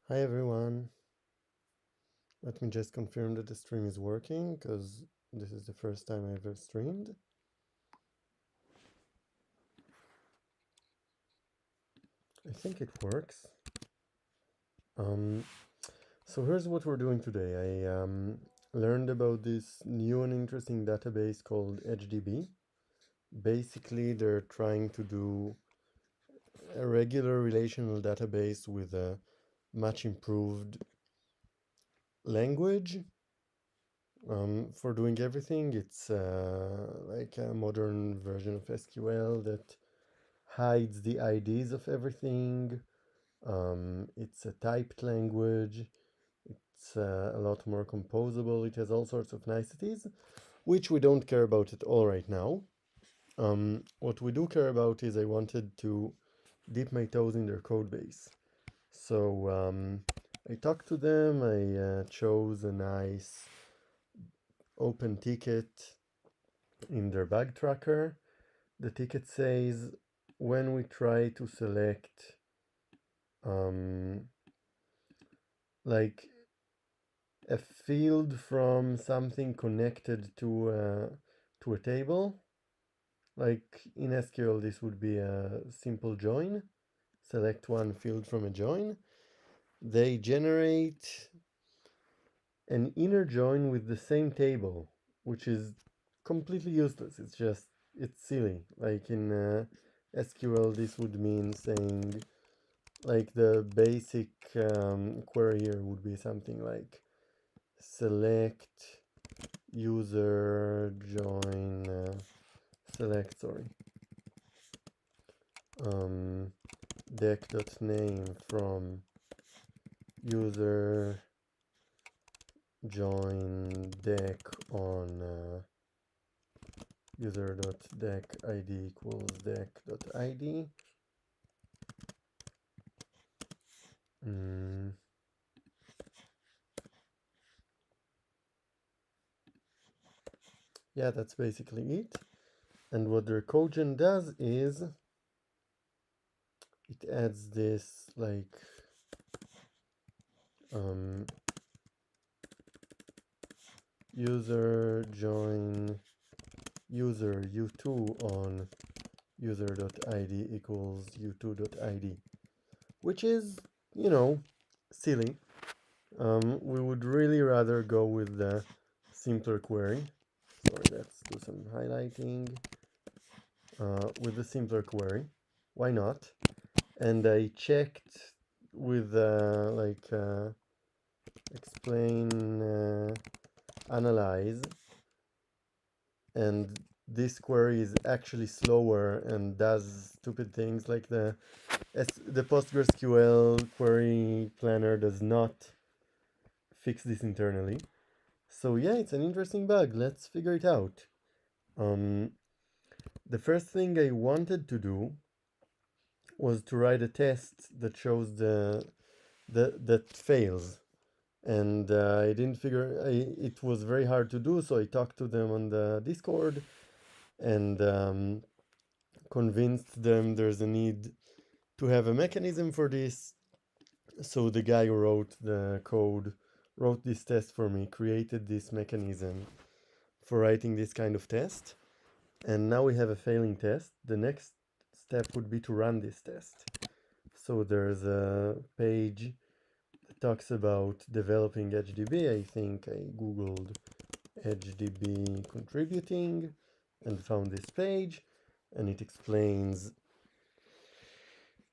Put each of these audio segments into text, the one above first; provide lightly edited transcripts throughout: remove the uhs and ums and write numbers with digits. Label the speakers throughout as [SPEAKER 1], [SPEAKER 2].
[SPEAKER 1] Hi everyone. Let me just confirm that the stream is working because this is the first time I ever streamed. I think it works. So here's what we're doing today. I learned about this new and interesting database called EdgeDB. Basically, they're trying to do a regular relational database with a much improved language. For doing everything, it's like a modern version of SQL that hides the IDs of everything. It's a typed language. It's a lot more composable. It has all sorts of niceties, which we don't care about at all right now. What we do care about is I wanted to dip my toes in their code base. So I talked to them. I chose a nice open ticket in their bug tracker. The ticket says when we try to select like a field from something connected to a table, like in SQL this would be a simple join, select one field from a join, they generate an inner join with the same table, which is completely useless. It's silly. Like in SQL this would mean saying, like the basic query here would be something like select user join select deck.name from user join deck on user.deck id equals deck.id. Yeah, that's basically it. And what their codegen does is it adds this like user join user u2 on user.id equals u2.id, which is, you know, silly. We would really rather go with the simpler query. Sorry, let's do some highlighting. With the simpler query, why not? And I checked with explain analyze, and this query is actually slower and does stupid things like the PostgreSQL query planner does not fix this internally. So yeah, it's an interesting bug. Let's figure it out. The first thing I wanted to do was to write a test that shows that fails, and I didn't figure it was very hard to do. So I talked to them on the Discord and convinced them there's a need to have a mechanism for this. So the guy who wrote the code wrote this test for me, created this mechanism for writing this kind of test, and now we have a failing test. The next step would be to run this test. So there's a page that talks about developing EdgeDB. I think I googled EdgeDB contributing and found this page, and it explains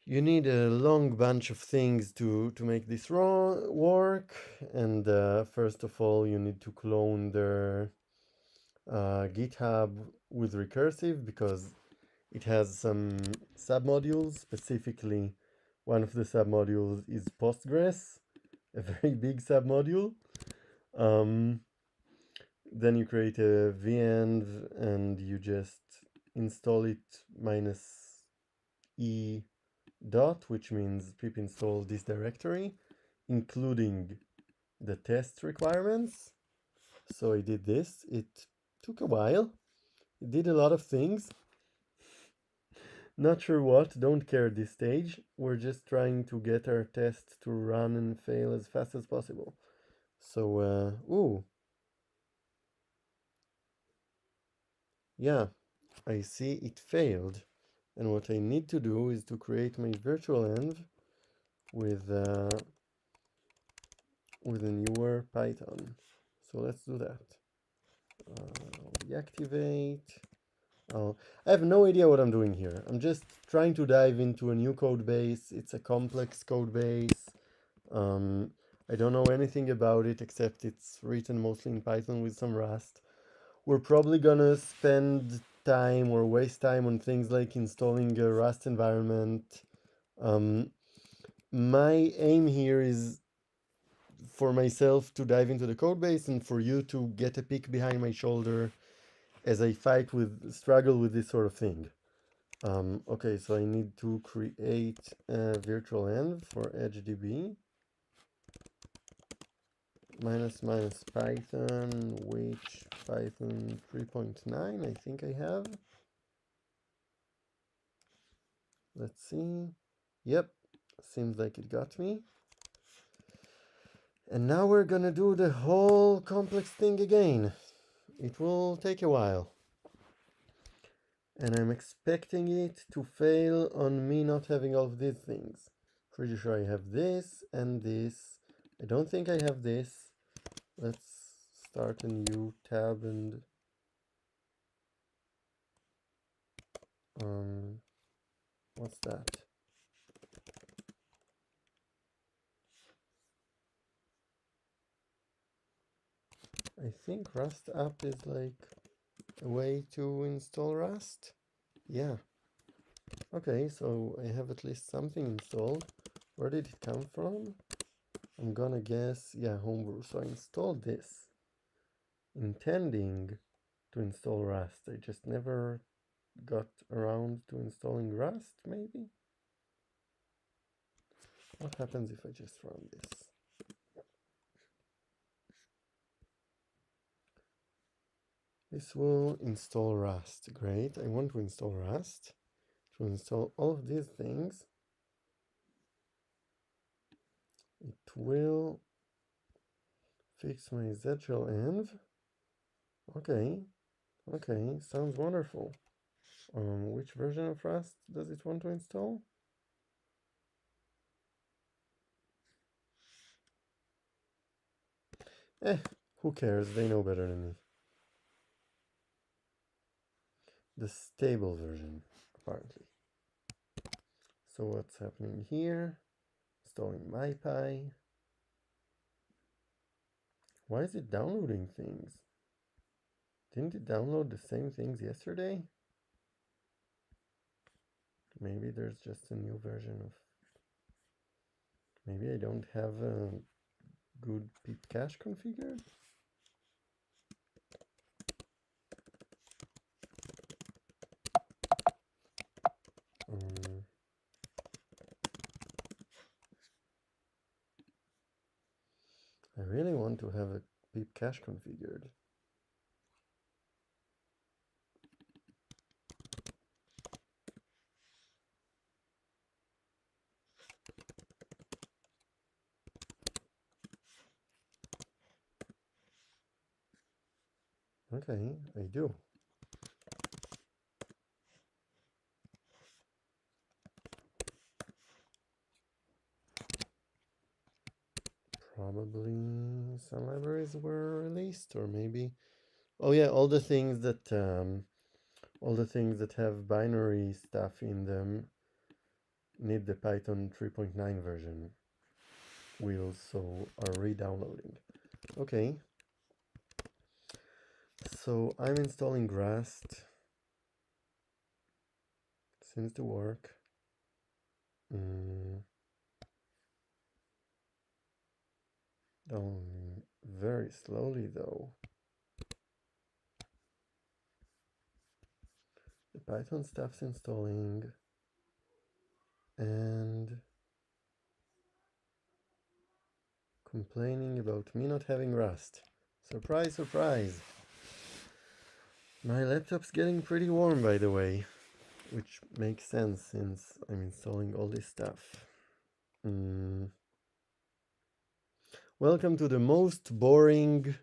[SPEAKER 1] you need a long bunch of things to make this work. And first of all, you need to clone their GitHub with recursive because it has some submodules. Specifically, one of the submodules is Postgres, a very big submodule. Then you create a venv and you just install it -e dot, which means pip install this directory, including the test requirements. So I did this. It took a while. It did a lot of things. Not sure what, don't care at this stage. We're just trying to get our test to run and fail as fast as possible. So, ooh, yeah, I see it failed. And what I need to do is to create my virtual env with a newer Python. So let's do that. Deactivate. Oh, I have no idea what I'm doing here. I'm just trying to dive into a new code base. It's a complex code base. I don't know anything about it except it's written mostly in Python with some Rust. We're probably gonna spend time or waste time on things like installing a Rust environment. My aim here is for myself to dive into the code base and for you to get a peek behind my shoulder as I struggle with this sort of thing. Okay, so I need to create a virtual env for EdgeDB. -- Python, which Python 3.9 I think I have. Let's see. Yep, seems like it got me. And now we're gonna do the whole complex thing again. It will take a while. And I'm expecting it to fail on me not having all of these things. Pretty sure I have this and this. I don't think I have this. Let's start a new tab and what's that? I think Rust app is like a way to install Rust. Yeah. Okay, so I have at least something installed. Where did it come from? I'm gonna guess, yeah, homebrew. So I installed this, intending to install Rust. I just never got around to installing Rust, maybe? What happens if I just run this? This will install Rust. Great. I want to install Rust. To install all of these things, it will fix my ZShell env. Okay. Okay. Sounds wonderful. Which version of Rust does it want to install? Who cares? They know better than me. The stable version, apparently. So what's happening here? Installing MyPy. Why is it downloading things? Didn't it download the same things yesterday? Maybe there's just a new version of... Maybe I don't have a good pip cache configured? I really want to have a pip cache configured. Okay, I do. Probably some libraries were released, or maybe... Oh yeah, all the things that have binary stuff in them need the Python 3.9 version wheels, so are re-downloading. Okay. So I'm installing Rust. Seems to work. Down very slowly though. The Python stuff's installing and complaining about me not having Rust. Surprise, surprise. My laptop's getting pretty warm, by the way. which makes sense since I'm installing all this stuff. Welcome to the most boring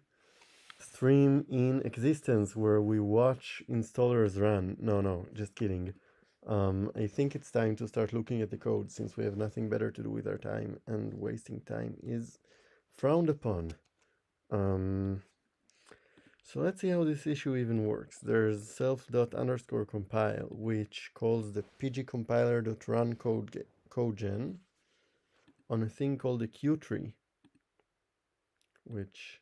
[SPEAKER 1] stream in existence where we watch installers run. No, just kidding. I think it's time to start looking at the code since we have nothing better to do with our time and wasting time is frowned upon. So let's see how this issue even works. There's self._compile, which calls the pgcompiler.run codegen on a thing called a queue-tree, which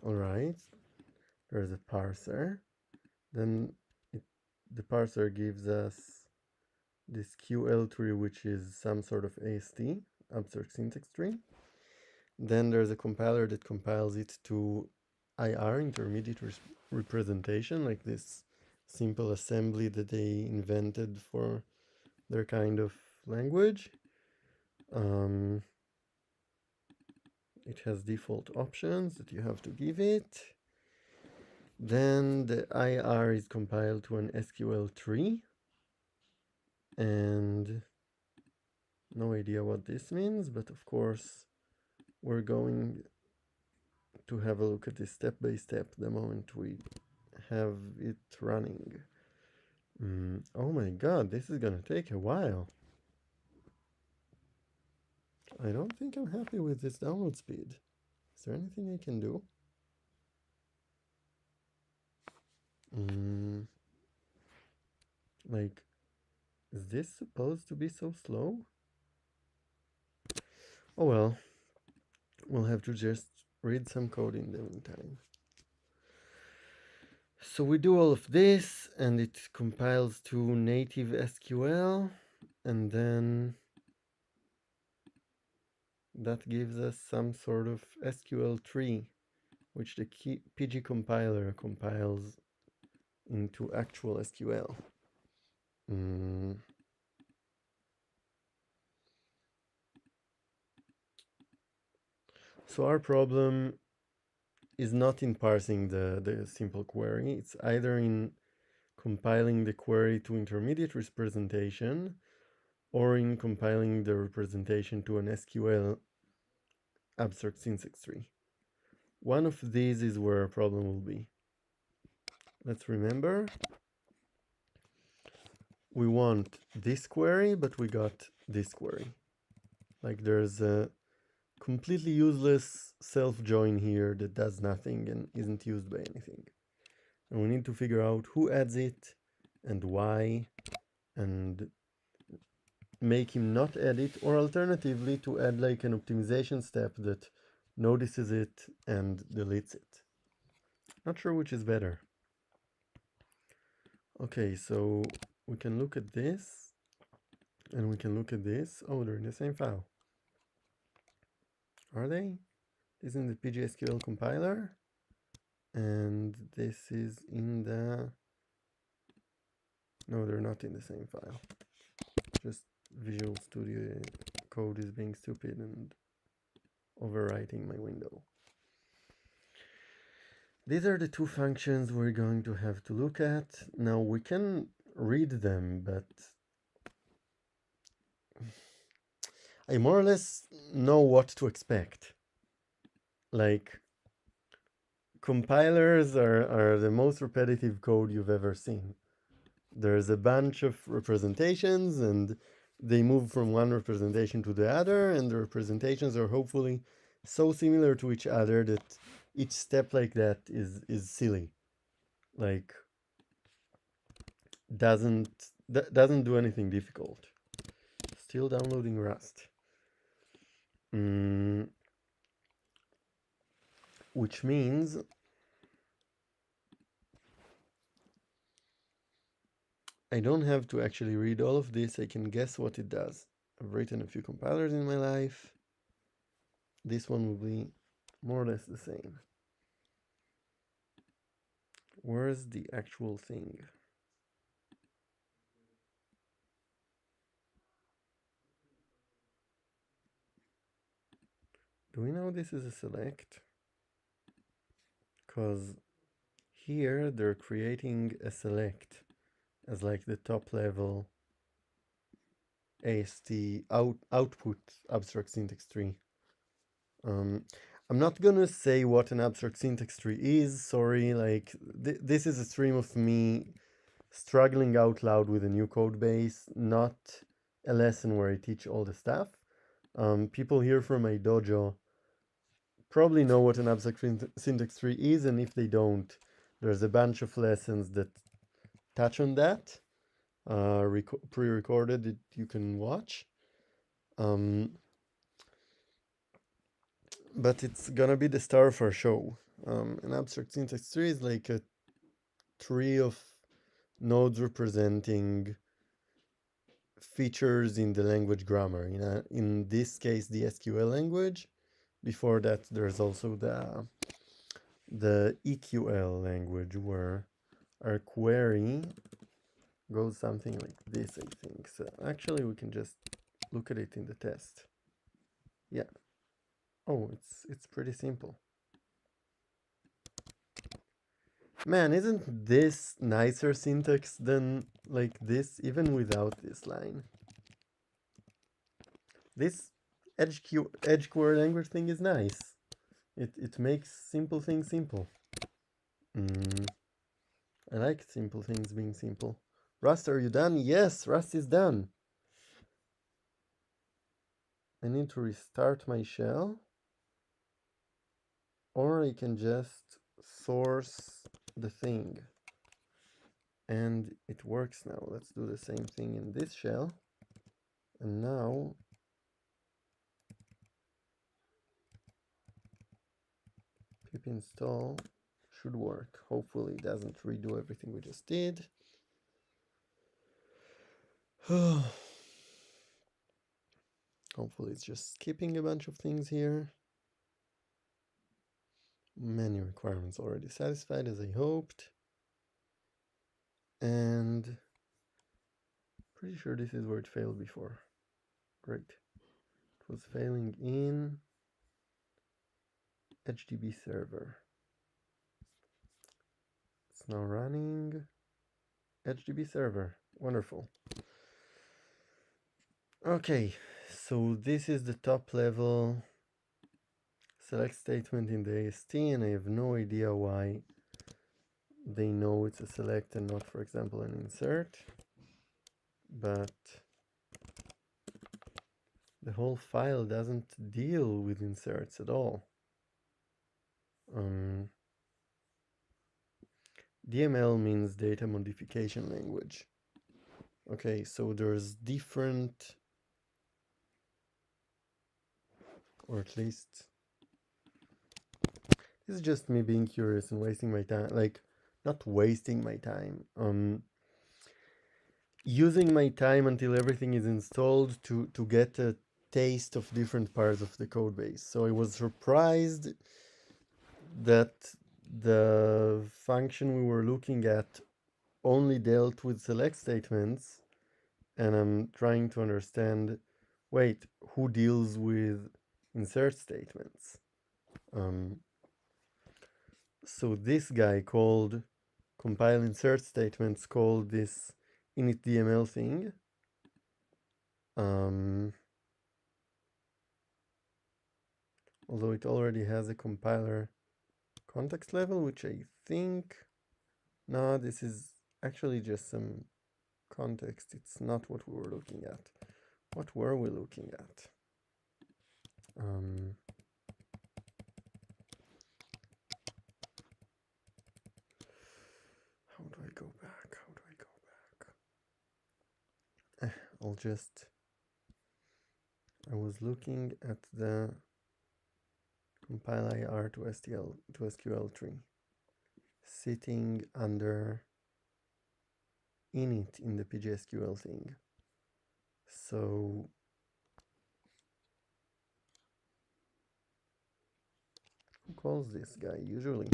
[SPEAKER 1] all right, there's a parser. Then the parser gives us this QL tree, which is some sort of AST, abstract syntax tree. Then there's a compiler that compiles it to IR, intermediate representation, like this simple assembly that they invented for their kind of language. It has default options that you have to give it. Then the IR is compiled to an SQL tree. And no idea what this means, but of course we're going to have a look at this step by step the moment we have it running. Oh my god, this is gonna take a while. I don't think I'm happy with this download speed. Is there anything I can do? Like, is this supposed to be so slow? Oh well, we'll have to just read some code in the meantime. So we do all of this and it compiles to native SQL, and then that gives us some sort of SQL tree, which the PG compiler compiles into actual SQL. So our problem is not in parsing the simple query. It's either in compiling the query to intermediate representation or in compiling the representation to an SQL abstract syntax tree. One of these is where a problem will be. Let's remember, we want this query, but we got this query. Like there's a completely useless self-join here that does nothing and isn't used by anything. And we need to figure out who adds it and why, and make him not add it, or alternatively to add like an optimization step that notices it and deletes it. Not sure which is better. Okay, so we can look at this and we can look at this. Oh, they're in the same file. Are they? This is in the PGSQL compiler, and this is in the... No, they're not in the same file. Just Visual Studio Code is being stupid and overwriting my window. These are the two functions we're going to have to look at. Now we can read them, but I more or less know what to expect. Like, compilers are the most repetitive code you've ever seen. There's a bunch of representations and they move from one representation to the other, and the representations are hopefully so similar to each other that each step like that is silly. Like, doesn't do anything difficult. Still downloading Rust. Which means I don't have to actually read all of this. I can guess what it does. I've written a few compilers in my life. This one will be more or less the same. Where's the actual thing? Do we know this is a select? Because here they're creating a select as like the top level AST output abstract syntax tree. I'm not gonna say what an abstract syntax tree is, sorry, like this is a stream of me struggling out loud with a new code base, not a lesson where I teach all the stuff. People here from my dojo probably know what an abstract syntax tree is, and if they don't, there's a bunch of lessons that touch on that, pre-recorded that you can watch. But it's gonna be the star of our show. An abstract syntax tree is like a tree of nodes representing features in the language grammar. In this case, the SQL language. Before that, there's also the EQL language, where our query goes something like this, I think. So actually, we can just look at it in the test. Yeah. Oh, it's pretty simple. Man, isn't this nicer syntax than like this, even without this line? This EdgeQL language thing is nice. It makes simple things simple. I like simple things being simple. Rust, are you done? Yes, Rust is done. I need to restart my shell. Or I can just source the thing. And it works now. Let's do the same thing in this shell. And now pip install should work. Hopefully it doesn't redo everything we just did. Hopefully it's just skipping a bunch of things here. Many requirements already satisfied, as I hoped. And pretty sure this is where it failed before. Great. It was failing in EdgeDB server. It's now running EdgeDB server. Wonderful. Okay, so this is the top level select statement in the AST, and I have no idea why they know it's a select and not, for example, an insert. But the whole file doesn't deal with inserts at all. DML means data modification language. Okay, so there's different, or at least this is just me being curious and wasting my time, like not wasting my time, using my time until everything is installed to get a taste of different parts of the code base. So I was surprised that the function we were looking at only dealt with select statements, and I'm trying to understand, wait, who deals with insert statements? So this guy called compile insert statements called this initDML thing. Although it already has a compiler context level, which I think, no, this is actually just some context. It's not what we were looking at. What were we looking at? How do I go back? How do I go back? I was looking at the compile IR to SQL tree sitting under init in the PGSQL thing. So who calls this guy usually?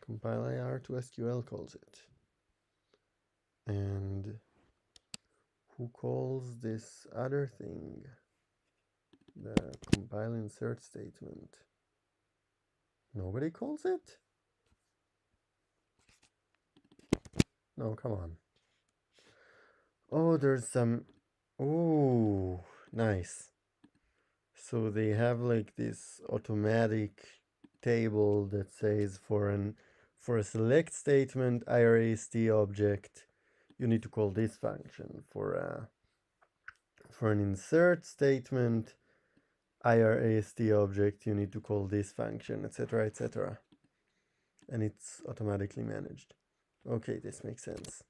[SPEAKER 1] Compile IR to SQL calls it. And who calls this other thing? The compile insert statement. Nobody calls it? No, come on. Oh, there's some... Oh, nice. So they have like this automatic table that says for a select statement IRAST object, you need to call this function. For an insert statement IRAST object, you need to call this function, etc., etc. And it's automatically managed. Okay, this makes sense.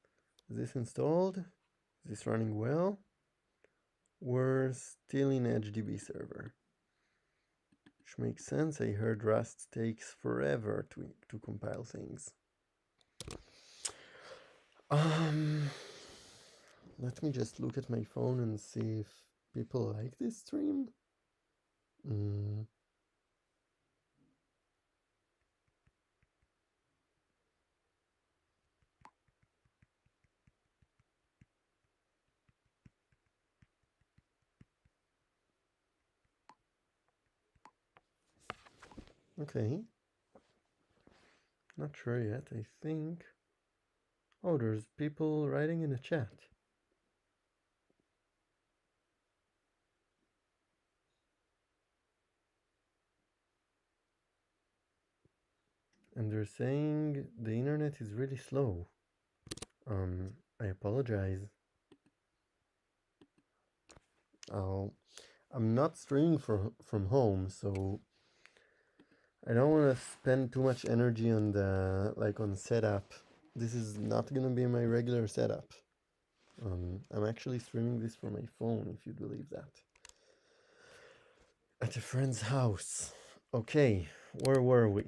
[SPEAKER 1] Is this installed? Is this running well? We're still in EdgeDB server. Which makes sense. I heard Rust takes forever to compile things. Let me just look at my phone and see if people like this stream. Okay. Not sure yet, I think. Oh, there's people writing in the chat. And they're saying the internet is really slow. I apologize. I'm not streaming from home, so I don't want to spend too much energy on on setup. This is not gonna be my regular setup. I'm actually streaming this from my phone, if you believe that. At a friend's house. Okay, where were we?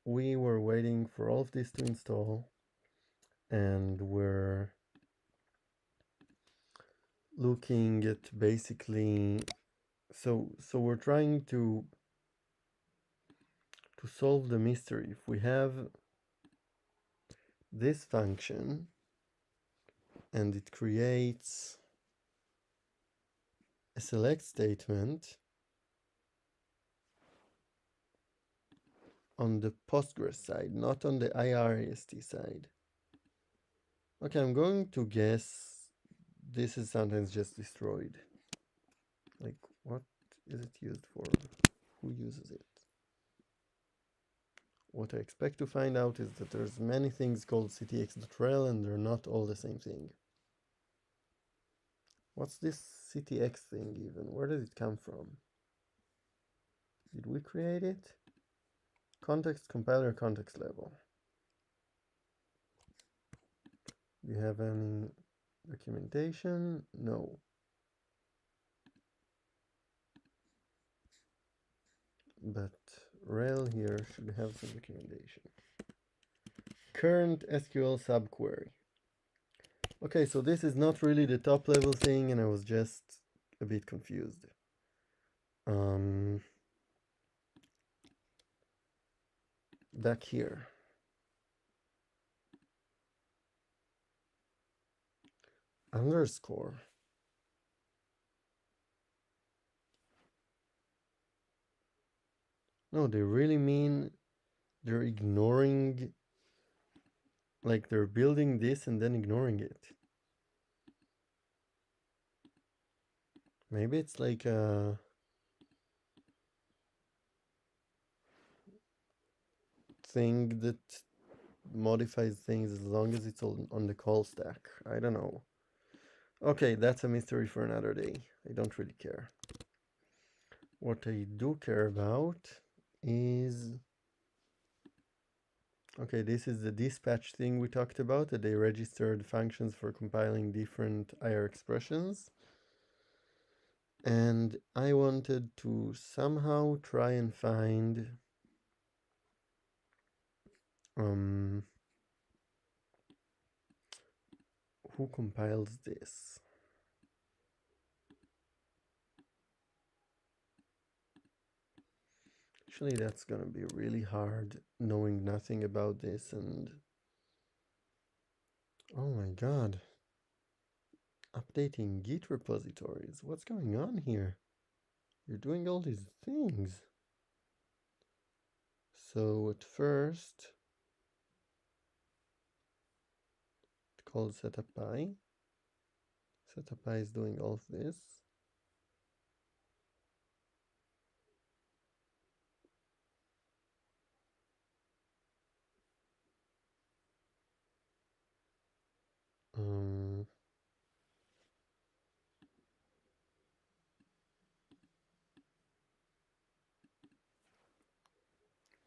[SPEAKER 1] We were waiting for all of this to install, and we're looking at basically... So we're trying to solve the mystery. If we have this function and it creates a select statement on the Postgres side, not on the IRAST side. Okay, I'm going to guess this is sometimes just destroyed. Like, what is it used for? Who uses it? What I expect to find out is that there's many things called ctx.rel and they're not all the same thing. What's this ctx thing even? Where did it come from? Did we create it? Context compiler context level. Do you have any documentation? No. But rel here should have some documentation. Current SQL subquery. Okay, so this is not really the top level thing, and I was just a bit confused. Back here. Underscore. No, they really mean they're ignoring, like they're building this and then ignoring it. Maybe it's like a thing that modifies things as long as it's on the call stack. I don't know. Okay, that's a mystery for another day. I don't really care. What I do care about is... Okay, this is the dispatch thing we talked about, that they registered functions for compiling different IR expressions. And I wanted to somehow try and find who compiles this. Actually, that's gonna be really hard knowing nothing about this and Oh my god. Updating Git repositories. What's going on here? You're doing all these things. So at first, it's called setup.py. Setup.py is doing all of this.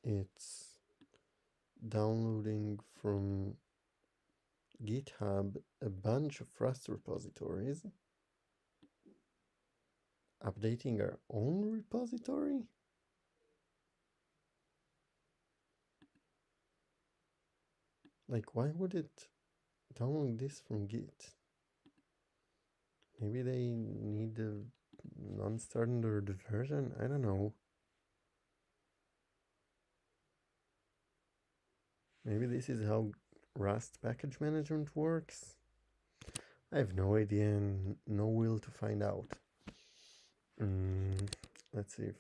[SPEAKER 1] It's downloading from GitHub a bunch of Rust repositories, updating our own repository? Like, why would it download this from Git? Maybe they need a non-standard version? I don't know. Maybe this is how Rust package management works? I have no idea and no will to find out. Let's see if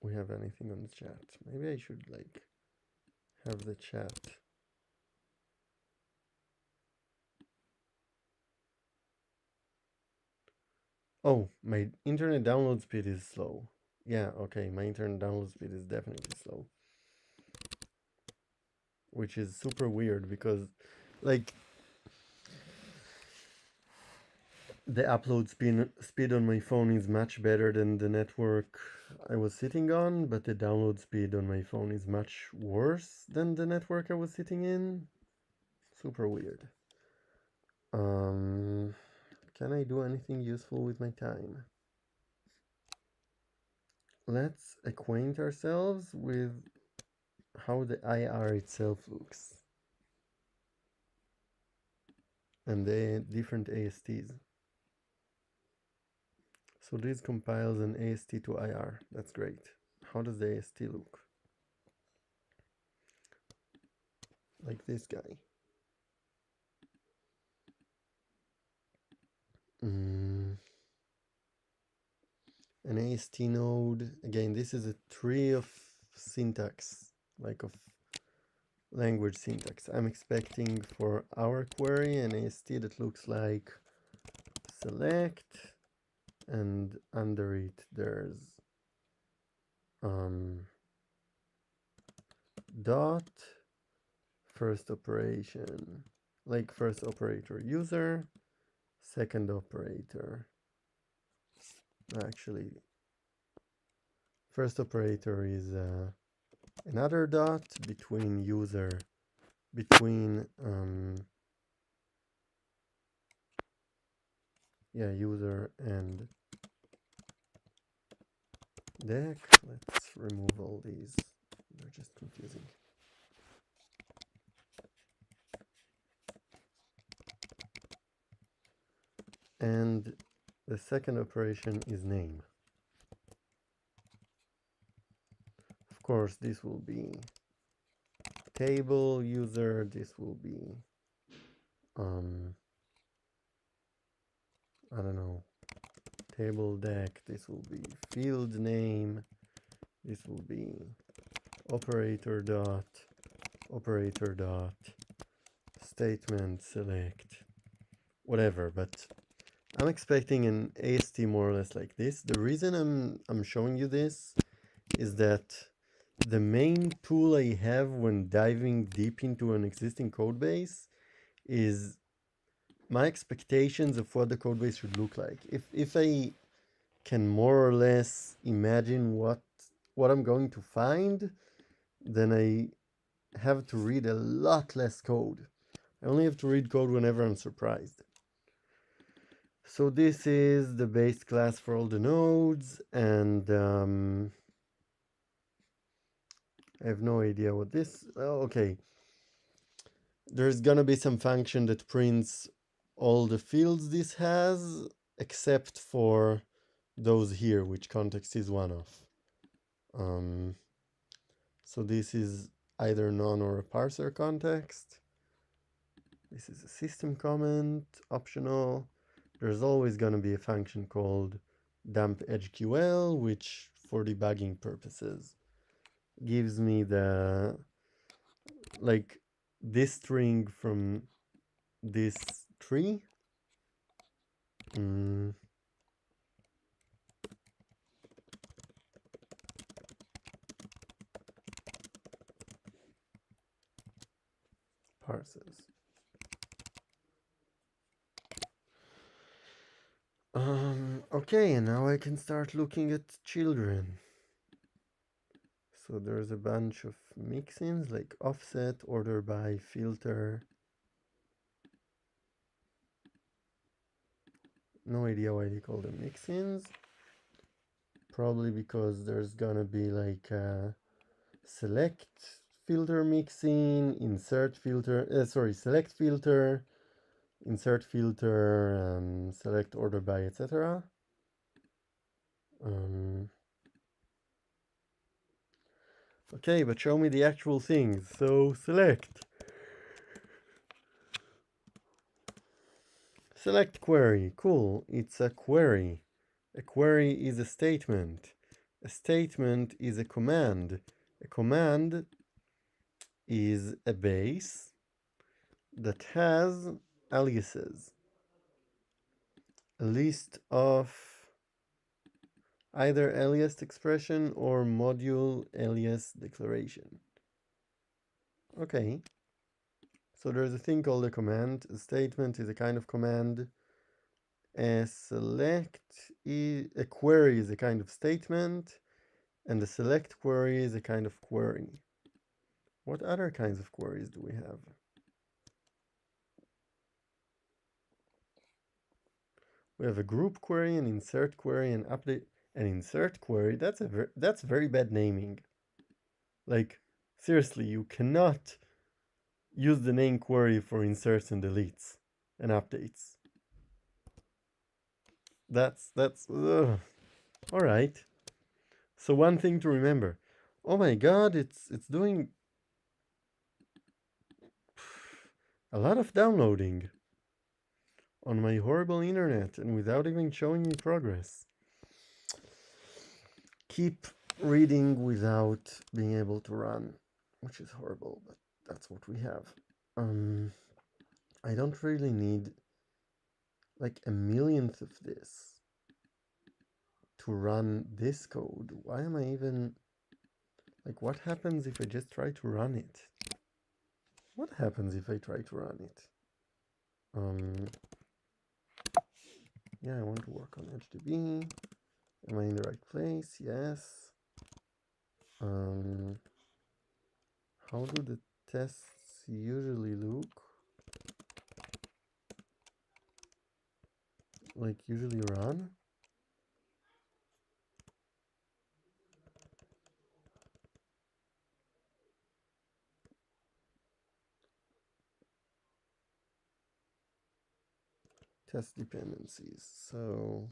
[SPEAKER 1] we have anything on the chat. Maybe I should like have the chat. Oh, my internet download speed is slow. Yeah, okay, my internet download speed is definitely slow. Which is super weird because, like, the upload speed on my phone is much better than the network I was sitting on, but the download speed on my phone is much worse than the network I was sitting in. Super weird. Can I do anything useful with my time? Let's acquaint ourselves with how the IR itself looks and the different ASTs. So this compiles an AST to IR. That's great. How does the AST look? Like this guy. An AST node. Again, this is a tree of syntax, like of language syntax. I'm expecting for our query an AST that looks like select, and under it there's dot first operation, like first operator user, second operator. Actually, first operator is another dot between user, between user and deck. Let's remove all these, they're just confusing. And the second operation is name. Of course, this will be table user, this will be I don't know, table deck, this will be field name, this will be operator dot statement select, whatever. But I'm expecting an AST more or less like this. The reason I'm showing you this is that the main tool I have when diving deep into an existing code base is my expectations of what the code base should look like. If I can more or less imagine what I'm going to find, then I have to read a lot less code. I only have to read code whenever I'm surprised. So this is the base class for all the nodes, and I have no idea what this. Okay, there's gonna be some function that prints all the fields this has, except for those here, which context is one of. So this is either none or a parser context. This is a system comment, optional. There's always going to be a function called dump EdgeQL, which for debugging purposes gives me the, like, this string from this tree. Parses. Okay, and now I can start looking at children. So there's a bunch of mixins like offset, order by, filter. No idea why they call them mixins. Probably because there's gonna be like select filter mixin, insert filter, select filter, insert filter, select order by, etc. Okay, but show me the actual things. So select query. Cool. It's a query. A query is a statement. A statement is a command. A command is a base that has aliases. A list of either alias expression or module alias declaration. Okay. So there's a thing called a command. A statement is a kind of command. A query is a kind of statement, and a select query is a kind of query. What other kinds of queries do we have? We have a group query, an insert query, an update. An insert query, that's very bad naming. Like, seriously, you cannot use the name query for inserts and deletes and updates. That's all right. So one thing to remember. Oh my god, it's doing a lot of downloading on my horrible internet and without even showing me progress. Keep reading without being able to run, which is horrible, but that's what we have. I don't really need like a millionth of this to run this code. Why am I even, like, what happens if I just try to run it? What happens if I try to run it? Yeah, I want to work on EdgeDB. Am I in the right place? Yes. How do the tests usually look? Like, usually run? Test dependencies. So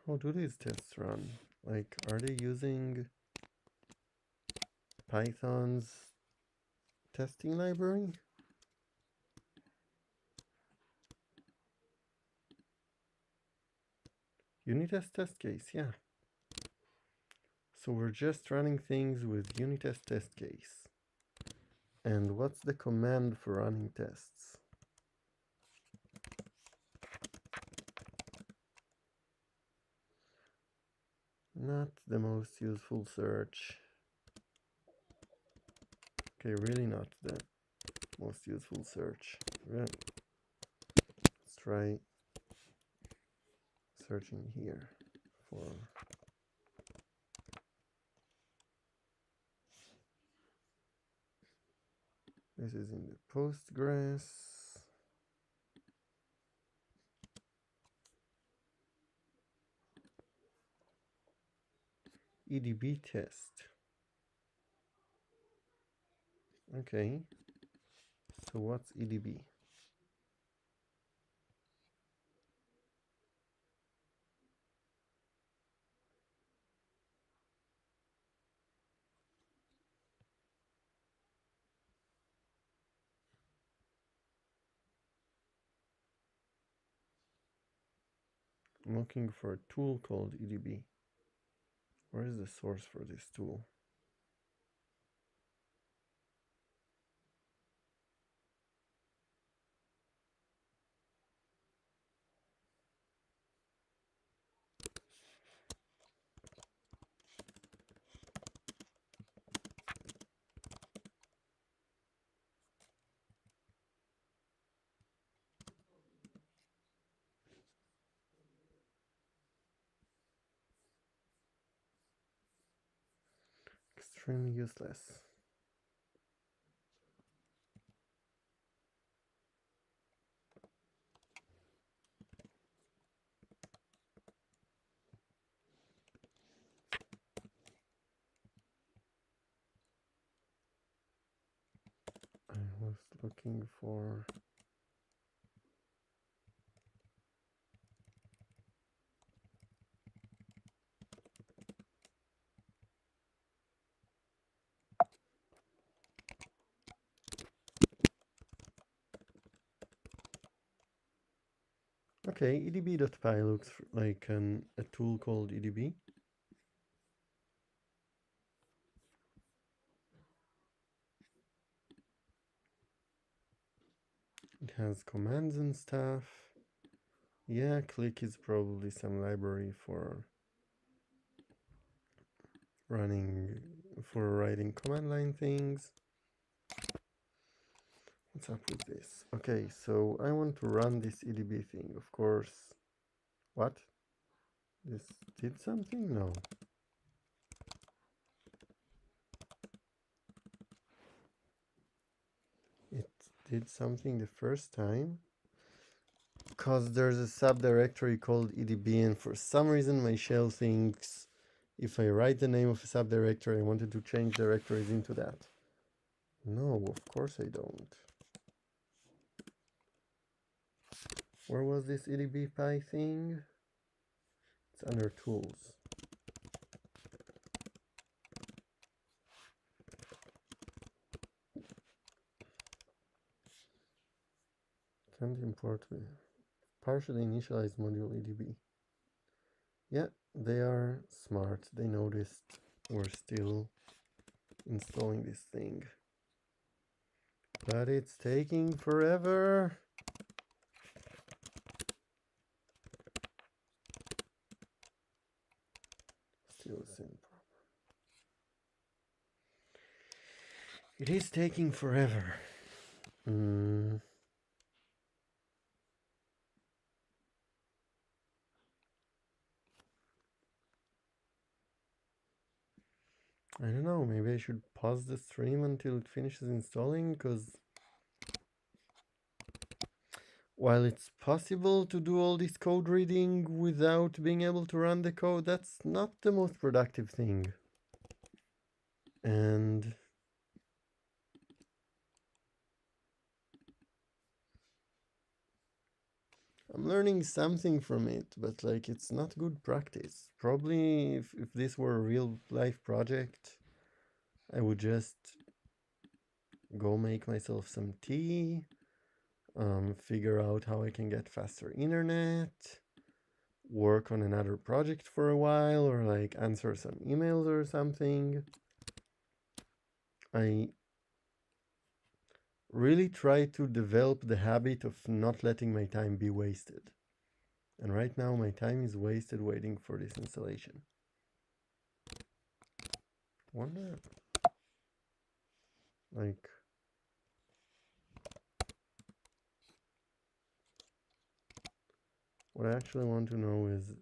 [SPEAKER 1] how do these tests run? Like, are they using Python's testing library? Unitest test case, yeah. So we're just running things with Unitest test case. And what's the command for running tests? Not the most useful search. Okay, really not the most useful search. Let's try searching here for this is in the Postgres. EDB test. Okay. So what's EDB? I'm looking for a tool called EDB. Where is the source for this tool? Extremely useless. I was looking for... Okay, edb.py looks like a tool called edb. It has commands and stuff. Yeah, click is probably some library for writing command line things. What's up with this? Okay, so I want to run this edb thing, of course. What? This did something? No. It did something the first time. Because there's a subdirectory called edb, and for some reason my shell thinks if I write the name of a subdirectory, I wanted to change directories into that. No, of course I don't. Where was this edb.py thing? It's under tools. Can't import with partially initialized module edb. Yeah, they are smart. They noticed we're still installing this thing. But it's taking forever. Still the same problem. It is taking forever. I don't know, maybe I should pause the stream until it finishes installing, because while it's possible to do all this code reading without being able to run the code, that's not the most productive thing. And I'm learning something from it, but like it's not good practice. Probably if this were a real life project, I would just go make myself some tea, figure out how I can get faster internet, work on another project for a while, or like answer some emails or something. I really try to develop the habit of not letting my time be wasted. And right now my time is wasted waiting for this installation. Wonder, like, what I actually want to know is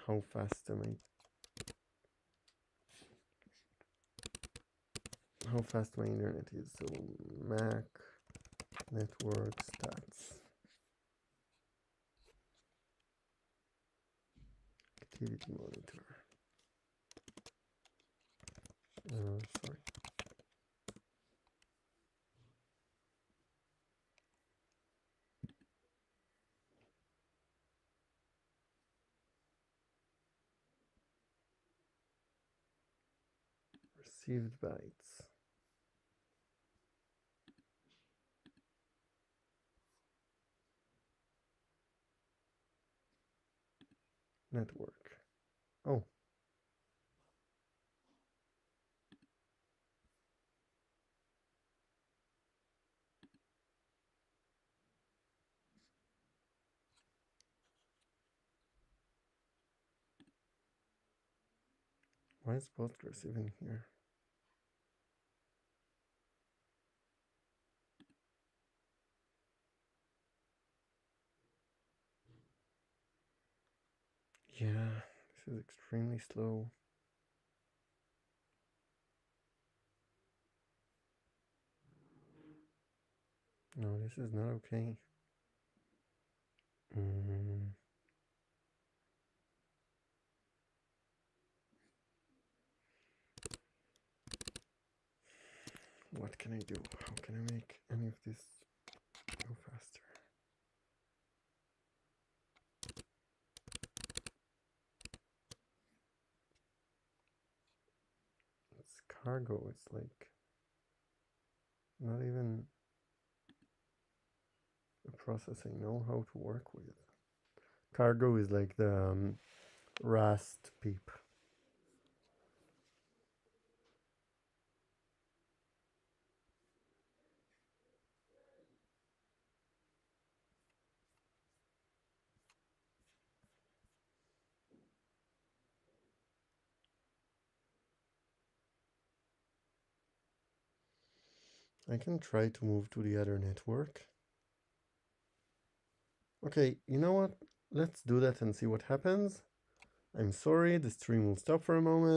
[SPEAKER 1] how fast my internet is. So Mac network stats, activity monitor. Sorry. Received bytes. network. Oh. Why is Postgres even here? Yeah, this is extremely slow. No, this is not okay. What can I do? How can I make any of this go faster? It's cargo. It's like not even a process I know how to work with. Cargo is like the Rust peep. I can try to move to the other network. Okay, you know what? Let's do that and see what happens. I'm sorry, the stream will stop for a moment.